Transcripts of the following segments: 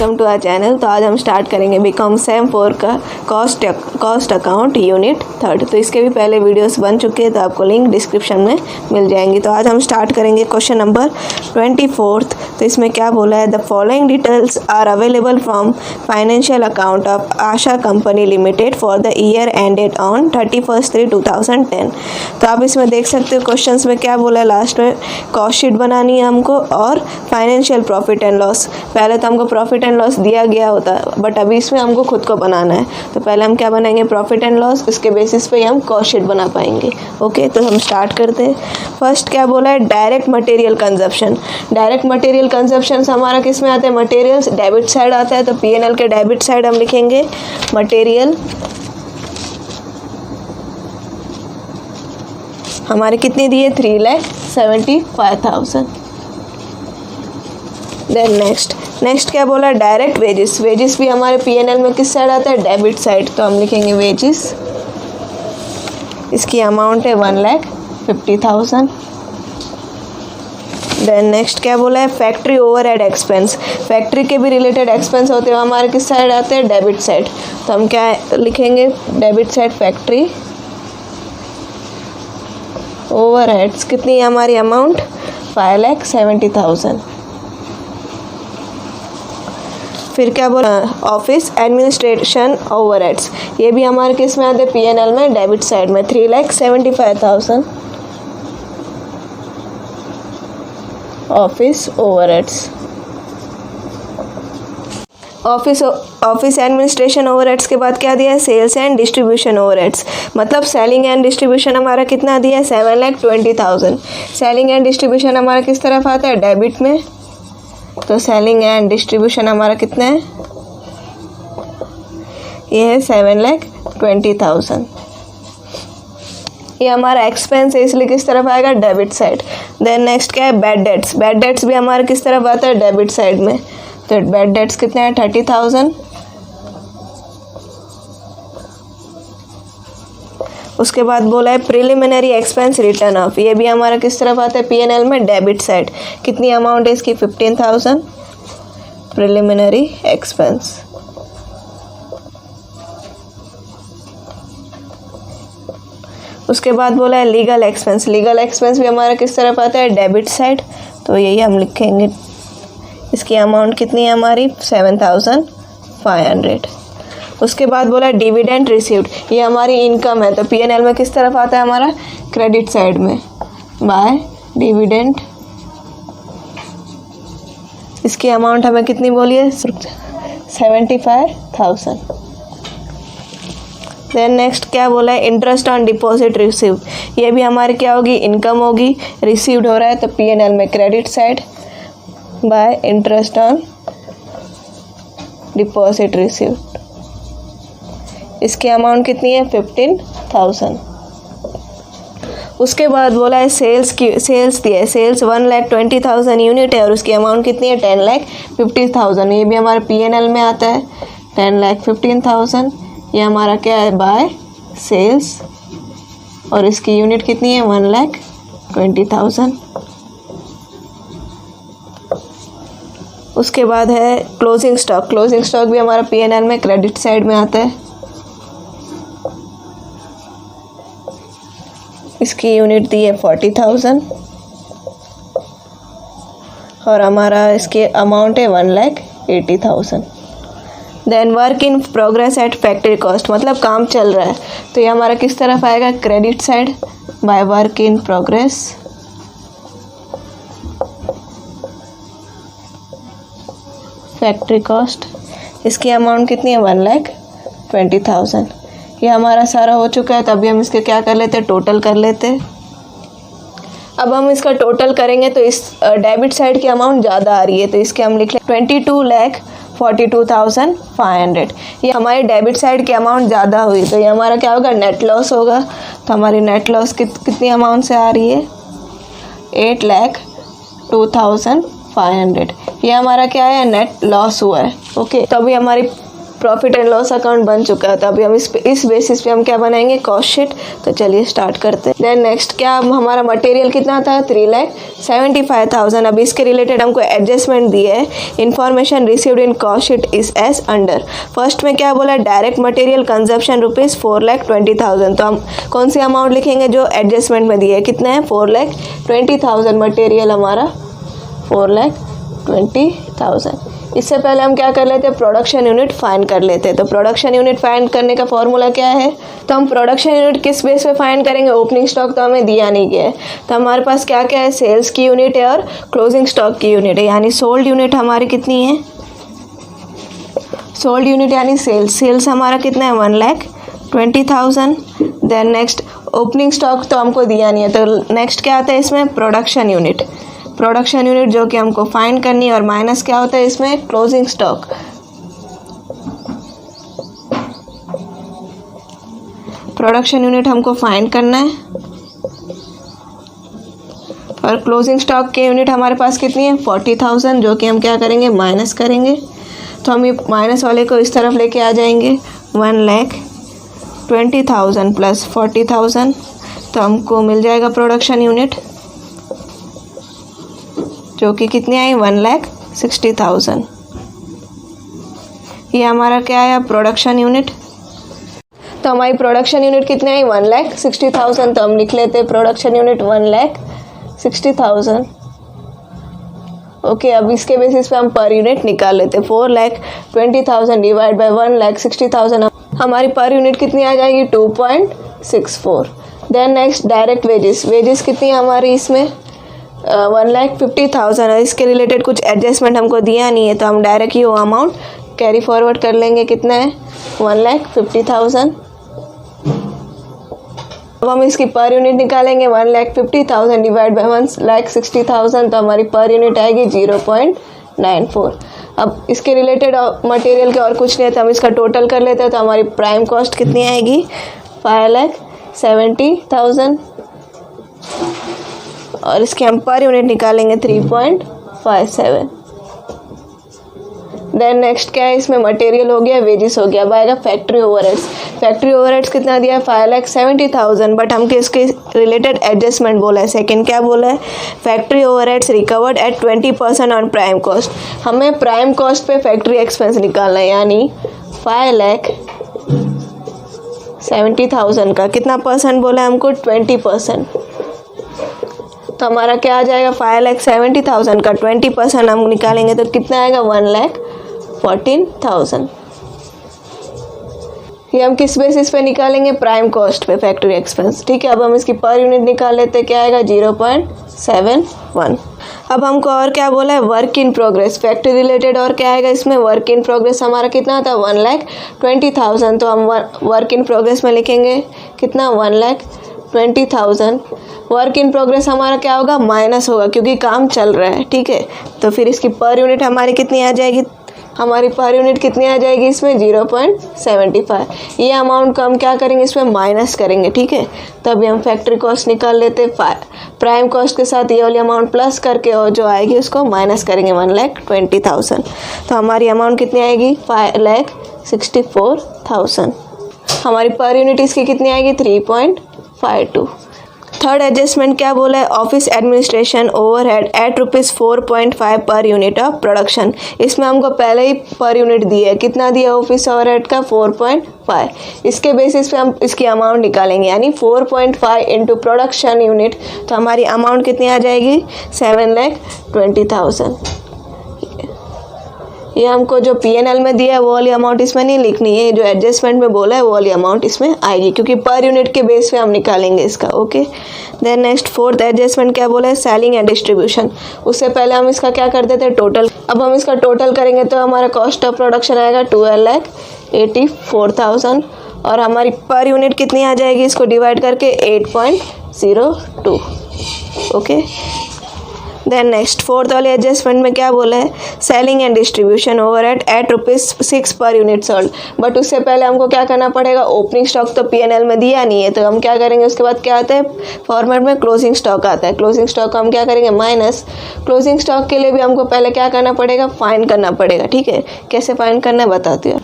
Welcome to our channel. तो आज हम स्टार्ट करेंगे बीकॉम सेम 4 का कॉस्ट अकाउंट यूनिट 3। तो इसके भी पहले वीडियोस बन चुके हैं, तो आपको लिंक डिस्क्रिप्शन में मिल जाएंगी। तो आज हम स्टार्ट करेंगे क्वेश्चन नंबर 24। तो इसमें क्या बोला है, the following details are available from financial account of Asha company limited for the year ended on 31/3/2010। तो आप इसमें देख सकते हो क्वेश्चन में क्या बोला है, लास्ट में कॉस्ट शीट बनानी है हमको और फाइनेंशियल प्रॉफिट एंड लॉस। पहले तो हमको प्रॉफिट एंड लॉस दिया गया होता है, बट अभी इसमें हमको खुद को बनाना है। तो पहले हम क्या बनाएंगे, प्रॉफिट एंड लॉस, इसके बेसिस पे ही हम कॉस्ट शीट बना पाएंगे। ओके, तो हम स्टार्ट करते हैं। फर्स्ट क्या बोला है, direct material consumption. Direct material consumption हमारा किस में आता है, मटेरियल्स डेबिट साइड आता है। तो P&L के डेबिट साइड हम लिखेंगे मटेरियल। हमारे कितनी दिए, 3,75,000। देन नेक्स्ट क्या बोला, डायरेक्ट वेजेस। वेजेस भी हमारे P&L में किस साइड आता है, डेबिट साइड। तो हम लिखेंगे वेजेस, इसकी अमाउंट है 1,50,000। देन नेक्स्ट क्या बोला है, फैक्ट्री ओवरहेड एक्सपेंस। फैक्ट्री के भी रिलेटेड एक्सपेंस होते हैं, हमारे किस साइड आते हैं, डेबिट साइड। तो हम क्या लिखेंगे, डेबिट साइड फैक्ट्री ओवरहेड्स। कितनी है हमारी अमाउंट, 5,70,000। फिर क्या बोला, ऑफिस एडमिनिस्ट्रेशन ओवरहेड्स। ये भी हमारे किस में आते हैं, P&L में डेबिट साइड में, 3,75,000 office overheads. Office administration overheads के बाद क्या दिया है, सेल्स एंड डिस्ट्रीब्यूशन ओवरहेड्स। मतलब सेलिंग एंड डिस्ट्रीब्यूशन हमारा कितना दिया है, 7,20,000। सेलिंग एंड डिस्ट्रीब्यूशन हमारा किस तरफ आता है, डेबिट में। तो सेलिंग एंड डिस्ट्रीब्यूशन हमारा कितना है, ये है 7,20,000। ये हमारा एक्सपेंस है, इसलिए किस तरफ आएगा, डेबिट साइड। देन नेक्स्ट क्या है, बैड डेट्स। बैड डेट्स भी हमारे किस तरफ आता है, डेबिट साइड में। तो बैड डेट्स कितने हैं, 30,000। उसके बाद बोला है प्रिलिमिनरी एक्सपेंस रिटर्न ऑफ। ये भी हमारा किस तरफ आता है, P&L में डेबिट साइड। कितनी अमाउंट है इसकी, 15,000 प्रिलिमिनरी एक्सपेंस। उसके बाद बोला है लीगल एक्सपेंस। लीगल एक्सपेंस भी हमारा किस तरफ आता है, डेबिट साइड। तो यही हम लिखेंगे, इसकी अमाउंट कितनी है हमारी, 7,500। उसके बाद बोला डिविडेंड रिसीव्ड। ये हमारी इनकम है, तो P&L में किस तरफ आता है हमारा, क्रेडिट साइड में, बाय डिविडेंड। इसकी अमाउंट हमें कितनी बोलिए, 75,000। देन नेक्स्ट क्या बोला है, इंटरेस्ट ऑन डिपॉजिट रिसीव्ड। ये भी हमारी क्या होगी, इनकम होगी। रिसीव्ड हो रहा है तो P&L में credit side, bye interest on deposit received. इसकी अमाउंट कितनी है, 15,000। उसके बाद बोला है सेल्स दी है। सेल्स 1,20,000 यूनिट है और उसकी अमाउंट कितनी है, 10,50,000। ये भी हमारे P&L में आता है, 10,15,000। ये हमारा क्या है, बाय सेल्स, और इसकी यूनिट कितनी है, 1,20,000। उसके बाद है क्लोजिंग स्टॉक। क्लोजिंग स्टॉक भी हमारा P&L में क्रेडिट साइड में आता है। इसकी यूनिट दी है 40,000 और हमारा इसकी अमाउंट है 1,80,000। Then work in progress at factory cost. मतलब काम चल रहा है, तो ये हमारा किस तरफ आएगा, credit side, by work in progress. Factory cost, इसकी अमाउंट कितनी है, 1,20,000। ये हमारा सारा हो चुका है, तो अभी हम इसके क्या कर लेते हैं, टोटल कर लेते हैं। अब हम इसका टोटल करेंगे तो इस डेबिट साइड की अमाउंट ज़्यादा आ रही है, तो इसके हम लिख लें 22,42,500। ये हमारी डेबिट साइड की अमाउंट ज़्यादा हुई, तो ये हमारा क्या होगा, नेट लॉस होगा। तो हमारी नेट लॉस कितनी अमाउंट से आ रही है, 8,02,500। ये हमारा क्या है, नेट लॉस हुआ है। ओके, तो अभी हमारी प्रॉफिट एंड लॉस अकाउंट बन चुका है। तो अभी हम इस बेसिस पे हम क्या बनाएंगे, कॉस्ट शीट। तो चलिए स्टार्ट करते हैं। देन नेक्स्ट क्या हमारा मटेरियल कितना था, 3,75,000। अब इसके रिलेटेड हमको एडजस्टमेंट दिए है। Information received in cost sheet is as under. First में क्या बोला, डायरेक्ट मटेरियल कंजप्शन रुपीज़ 4,20,000। तो हम कौन सी अमाउंट लिखेंगे जो एडजस्टमेंट में दिए है, कितना है 4,20,000 मटेरियल हमारा 4,20,000। इससे पहले हम क्या कर लेते हैं, प्रोडक्शन यूनिट फाइंड कर लेते हैं। तो प्रोडक्शन यूनिट फाइंड करने का फॉर्मूला क्या है, तो हम प्रोडक्शन यूनिट किस बेस पे फाइंड करेंगे, ओपनिंग स्टॉक तो हमें दिया नहीं गया है। तो हमारे पास क्या क्या है, सेल्स की यूनिट है और क्लोजिंग स्टॉक की यूनिट है। यानी सोल्ड यूनिट हमारी कितनी है, सोल्ड यूनिट यानी सेल्स हमारा कितना है 1,20,000। देन नेक्स्ट ओपनिंग स्टॉक तो हमको दिया नहीं है। तो नेक्स्ट क्या आता है इसमें, प्रोडक्शन यूनिट जो कि हमको फाइंड करनी है। और माइनस क्या होता है इसमें, क्लोजिंग स्टॉक। प्रोडक्शन यूनिट हमको फाइंड करना है और क्लोजिंग स्टॉक के यूनिट हमारे पास कितनी है 40,000, जो कि हम क्या करेंगे, माइनस करेंगे। तो हम ये माइनस वाले को इस तरफ लेके आ जाएंगे, 1,20,000 प्लस 40,000। तो हमको मिल जाएगा प्रोडक्शन यूनिट जो कि कितनी आई 1,60,000। ये हमारा क्या है प्रोडक्शन यूनिट। तो हमारी प्रोडक्शन यूनिट कितनी आई 1,60,000। तो हम लिख लेते हैं प्रोडक्शन यूनिट 1,60,000। ओके, अब इसके बेसिस पे हम पर यूनिट निकाल लेते हैं। 4,20,000 डिवाइड बाय 1,60,000, हमारी पर यूनिट कितनी आ जाएगी 2.64। देन नेक्स्ट डायरेक्ट वेजेस कितनी है हमारी इसमें 1,50,000 है। इसके रिलेटेड कुछ एडजस्टमेंट हमको दिया नहीं है, तो हम डायरेक्ट ही वो अमाउंट कैरी फॉरवर्ड कर लेंगे। कितना है 1,50,000। अब हम इसकी पर यूनिट निकालेंगे, 1,50,000 डिवाइड बाय 1,60,000। तो हमारी पर यूनिट आएगी 0.94। अब इसके रिलेटेड मटेरियल के और कुछ नहीं है, तो हम इसका टोटल कर लेते हैं। तो हमारी प्राइम कॉस्ट कितनी आएगी 5,70,000 और इसके हम पर यूनिट निकालेंगे 3.57। देन नेक्स्ट क्या है इसमें, मटेरियल हो गया, वेजेस हो गया। अब आएगा फैक्ट्री ओवरहेड्स कितना दिया है 5,70,000। बट हमको इसके रिलेटेड एडजस्टमेंट बोला है। सेकंड क्या बोला है, factory overheads recovered at 20% on prime cost. हमें प्राइम कॉस्ट पे फैक्ट्री एक्सपेंस निकालना है, यानी 5,70,000 का कितना परसेंट बोला है हमको 20%। तो हमारा क्या आ जाएगा 5,70,000 का 20% हम निकालेंगे तो कितना आएगा 1,14,000। ये हम किस बेसिस पे निकालेंगे, प्राइम कॉस्ट पे फैक्ट्री एक्सपेंस। ठीक है, अब हम इसकी पर यूनिट निकाल लेते हैं, क्या आएगा 0.71। अब हमको और क्या बोला है, work in progress. Factory related और क्या आएगा इसमें, वर्क इन प्रोग्रेस हमारा कितना था 1,20,000। तो हम वर्क इन प्रोग्रेस में लिखेंगे कितना 1,20,000। वर्क इन प्रोग्रेस हमारा क्या होगा, माइनस होगा क्योंकि काम चल रहा है। ठीक है, तो फिर इसकी पर यूनिट हमारी कितनी आ जाएगी, हमारी पर यूनिट कितनी आ जाएगी इसमें 0.75। ये अमाउंट को हम क्या करेंगे, इसमें माइनस करेंगे। ठीक है, तभी हम फैक्ट्री कॉस्ट निकाल लेते हैं। प्राइम कॉस्ट के साथ ये वाली अमाउंट प्लस करके और जो आएगी उसको माइनस करेंगे 1,20,000। तो हमारी अमाउंट कितनी आएगी 5,64,000। हमारी पर यूनिट इसकी कितनी आएगी 3.52। थर्ड एडजस्टमेंट क्या बोला है, office administration overhead eight ₹4.5 per unit of production. इसमें हमको पहले ही पर यूनिट दिया है, कितना दिया ऑफिस ओवरहेड का 4.5। इसके बेसिस पे हम इसकी अमाउंट निकालेंगे, यानी 4.5 इंटू प्रोडक्शन यूनिट। तो हमारी अमाउंट कितनी आ जाएगी 7,20,000। ये हमको जो P&L में दिया है वो वाली अमाउंट इसमें नहीं लिखनी है, जो एडजस्टमेंट में बोला है वो वाली अमाउंट इसमें आएगी, क्योंकि पर यूनिट के बेस पे हम निकालेंगे इसका। Okay, then next fourth adjustment क्या बोला है, सेलिंग एंड डिस्ट्रीब्यूशन। उससे पहले हम इसका क्या कर देते हैं टोटल। अब हम इसका टोटल करेंगे तो हमारा कॉस्ट ऑफ प्रोडक्शन आएगा 12,84,000 और हमारी पर यूनिट कितनी आ जाएगी, इसको डिवाइड करके 8.02। ओके, देन नेक्स्ट फोर्थ वाले एडजस्टमेंट में क्या बोला है, selling and distribution overhead at ₹6 per unit sold. But उससे पहले हमको क्या करना पड़ेगा, ओपनिंग स्टॉक तो P&L में दिया नहीं है, तो हम क्या करेंगे, उसके बाद क्या आता है फॉर्मेट में क्लोजिंग स्टॉक आता है। क्लोजिंग स्टॉक को हम क्या करेंगे माइनस। क्लोजिंग स्टॉक के लिए भी हमको पहले क्या करना पड़ेगा, फाइंड करना पड़ेगा। ठीक है, कैसे फाइंड करना है बताती हूँ।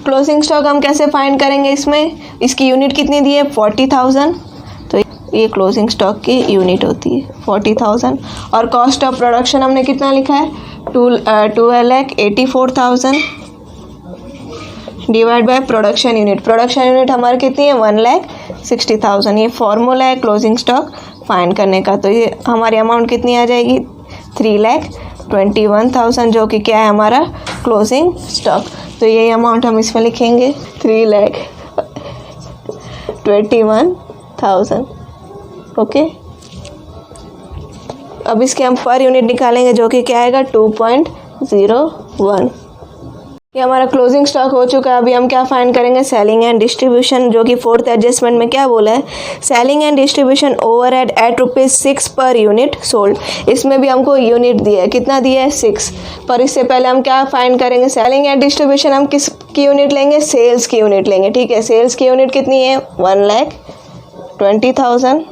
क्लोजिंग स्टॉक हम कैसे फाइंड करेंगे, इसमें इसकी यूनिट कितनी दी है 40,000, तो ये क्लोजिंग स्टॉक की यूनिट होती है 40,000। और कॉस्ट ऑफ प्रोडक्शन हमने कितना लिखा है 12,84,000 divide by production unit. Production unit हमारी कितनी है 1,60,000। ये फॉर्मूला है क्लोजिंग स्टॉक फाइंड करने का। तो ये हमारी अमाउंट कितनी आ जाएगी 3,21,000, जो कि क्या है हमारा क्लोजिंग स्टॉक। तो यही अमाउंट हम इसमें लिखेंगे 3,21,000। ओके, अब इसके हम पर यूनिट निकालेंगे, जो कि क्या आएगा 2.01। ये हमारा क्लोजिंग स्टॉक हो चुका है। अभी हम क्या फाइंड करेंगे सेलिंग एंड डिस्ट्रीब्यूशन, जो कि फोर्थ एडजस्टमेंट में क्या बोला है selling and distribution overhead at ₹6 per unit sold. इसमें भी हमको यूनिट दिया है, कितना दिया है 6। पर इससे पहले हम क्या फाइंड करेंगे सेलिंग एंड डिस्ट्रीब्यूशन हम किस की यूनिट लेंगे सेल्स की यूनिट लेंगे। ठीक है, सेल्स की यूनिट कितनी है 1,20,000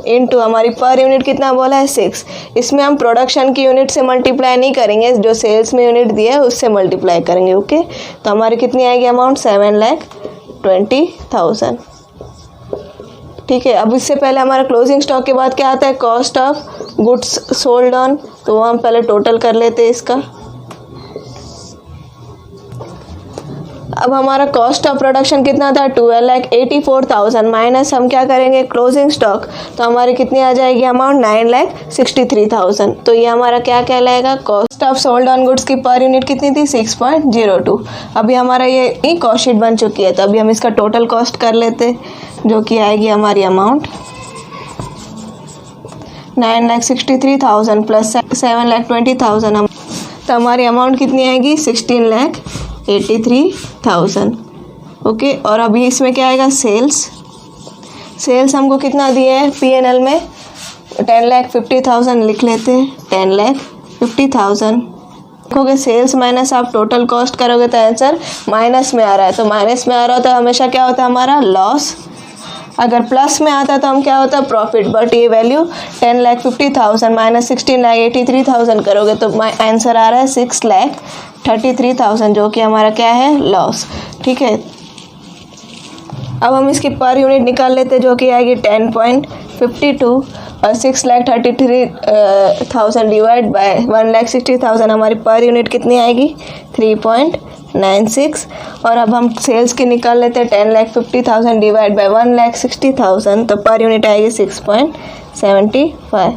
इनटू हमारी पर यूनिट कितना बोला है 6। इसमें हम प्रोडक्शन की यूनिट से मल्टीप्लाई नहीं करेंगे, जो सेल्स में यूनिट दिया है उससे मल्टीप्लाई करेंगे। ओके, तो हमारी कितनी आएगी अमाउंट 7,20,000। ठीक है, अब इससे पहले हमारा क्लोजिंग स्टॉक के बाद क्या आता है cost of goods sold on, तो वो हम पहले टोटल कर लेते हैं इसका। अब हमारा कॉस्ट ऑफ प्रोडक्शन कितना था 12,84,000 माइनस हम क्या करेंगे क्लोजिंग स्टॉक, तो हमारी कितनी आ जाएगी अमाउंट 9,63,000। तो ये हमारा क्या कहलाएगा cost of sold on goods की पर यूनिट कितनी थी 6.02। अभी हमारा ये कॉस्ट शीट बन चुकी है, तो अभी हम इसका टोटल कॉस्ट कर लेते, जो कि आएगी हमारी अमाउंट 9,63,000 प्लस 7,20,000, तो हमारी अमाउंट कितनी आएगी 16,83,000। ओके, और अभी इसमें क्या आएगा सेल्स हमको कितना दिया है P&L में 10,50,000 लिख लेते हैं 10,50,000। देखोगे सेल्स माइनस आप टोटल कॉस्ट करोगे तो आंसर माइनस में आ रहा है, तो माइनस में आ रहा होता है हमेशा क्या होता है हमारा लॉस। अगर प्लस में आता तो हम क्या होता है प्रॉफिट। बट ये वैल्यू 10,50,000 माइनस 16,83,000 करोगे तो आंसर आ रहा है 6,33,000, जो कि हमारा क्या है लॉस। ठीक है, अब हम इसकी पर यूनिट निकाल लेते हैं, जो कि आएगी 10.52 और 6,33,000 डिवाइड बाय 1,60,000 हमारी पर यूनिट कितनी आएगी 3.96। और अब हम सेल्स की निकाल लेते हैं 10,50,000 डिवाइड बाय 1,60,000, तो पर यूनिट आएगी 6.75।